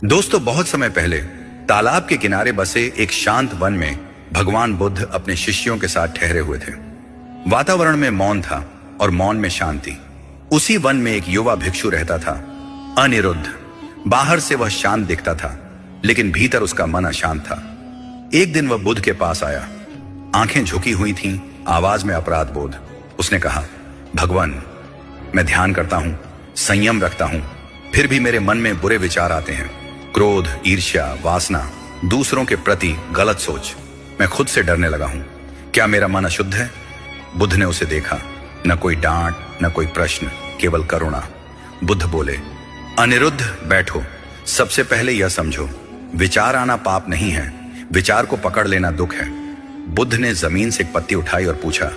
दोस्तों, बहुत समय पहले तालाब के किनारे बसे एक शांत वन में भगवान बुद्ध अपने शिष्यों के साथ ठहरे हुए थे। वातावरण में मौन था और मौन में शांति। उसी वन में एक युवा भिक्षु रहता था, अनिरुद्ध। बाहर से वह शांत दिखता था, लेकिन भीतर उसका मन अशांत था। एक दिन वह बुद्ध के पास आया। आंखें झुकी हुई थीं, आवाज में अपराध बोध। उसने कहा, भगवान, मैं ध्यान करता हूं, संयम रखता हूं, फिर भी मेरे मन में बुरे विचार आते हैं। क्रोध, ईर्ष्या, वासना, दूसरों के प्रति गलत सोच। मैं खुद से डरने लगा हूं। क्या मेरा मन अशुद्ध है? बुद्ध ने उसे देखा। न कोई डांट, न कोई प्रश्न, केवल करुणा। बुद्ध बोले, अनिरुद्ध, बैठो। सबसे पहले यह समझो, विचार आना पाप नहीं है, विचार को पकड़ लेना दुख है। बुद्ध ने जमीन से एक पत्ती उठाई और पूछा,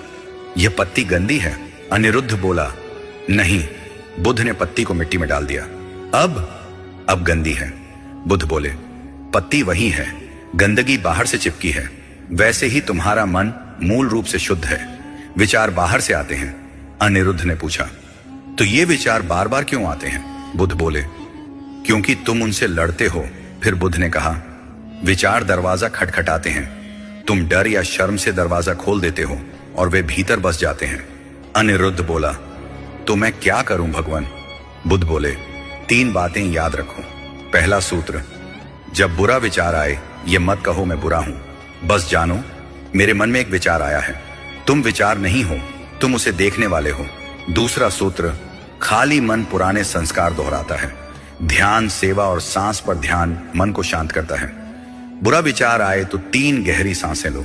यह पत्ती गंदी है? अनिरुद्ध बोला, नहीं। बुद्ध ने पत्ती को मिट्टी में डाल दिया। अब गंदी है। बुद्ध बोले, पत्ती वही है, गंदगी बाहर से चिपकी है। वैसे ही तुम्हारा मन मूल रूप से शुद्ध है, विचार बाहर से आते हैं। अनिरुद्ध ने पूछा, तो ये विचार बार बार क्यों आते हैं? बुद्ध बोले, क्योंकि तुम उनसे लड़ते हो। फिर बुद्ध ने कहा, विचार दरवाजा खटखटाते हैं, तुम डर या शर्म से दरवाजा खोल देते हो और वे भीतर बस जाते हैं। अनिरुद्ध बोला, तो मैं क्या करूं भगवान? बुद्ध बोले, 3 बातें याद रखो। पहला सूत्र, जब बुरा विचार आए ये मत कहो मैं बुरा हूं, बस जानो मेरे मन में एक विचार आया है। तुम विचार नहीं हो, तुम उसे देखने वाले हो। दूसरा सूत्र, खाली मन पुराने संस्कार दोहराता है। ध्यान, सेवा और सांस पर ध्यान मन को शांत करता है। बुरा विचार आए तो 3 गहरी सांसें लो।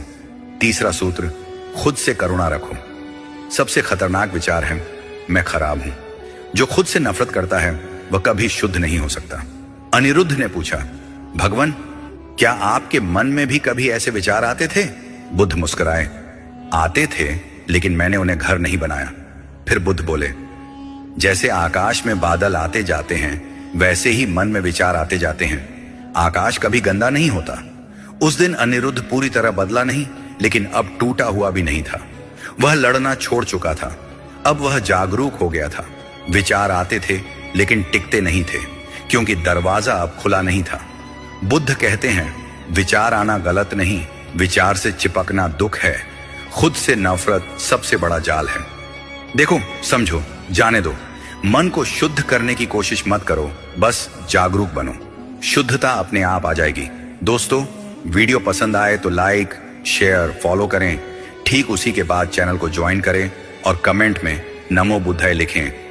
तीसरा सूत्र, खुद से करुणा रखो। सबसे खतरनाक विचार है, मैं खराब हूं। जो खुद से नफरत करता है वह कभी शुद्ध नहीं हो सकता। अनिरुद्ध ने पूछा, भगवान, क्या आपके मन में भी कभी ऐसे विचार आते थे? बुद्ध मुस्कुराए, आते थे, लेकिन मैंने उन्हें घर नहीं बनाया। फिर बुद्ध बोले, जैसे आकाश में बादल आते जाते हैं, वैसे ही मन में विचार आते जाते हैं। आकाश कभी गंदा नहीं होता। उस दिन अनिरुद्ध पूरी तरह बदला नहीं, लेकिन अब टूटा हुआ भी नहीं था। वह लड़ना छोड़ चुका था। अब वह जागरूक हो गया था। विचार आते थे, लेकिन टिकते नहीं थे, क्योंकि दरवाजा अब खुला नहीं था। बुद्ध कहते हैं, विचार आना गलत नहीं, विचार से चिपकना दुख है। खुद से नफरत सबसे बड़ा जाल है। देखो, समझो, जाने दो। मन को शुद्ध करने की कोशिश मत करो, बस जागरूक बनो। शुद्धता अपने आप आ जाएगी। दोस्तों, वीडियो पसंद आए तो लाइक, शेयर, फॉलो करें। ठीक उसी के बाद चैनल को ज्वाइन करें और कमेंट में नमो बुद्धाय लिखें।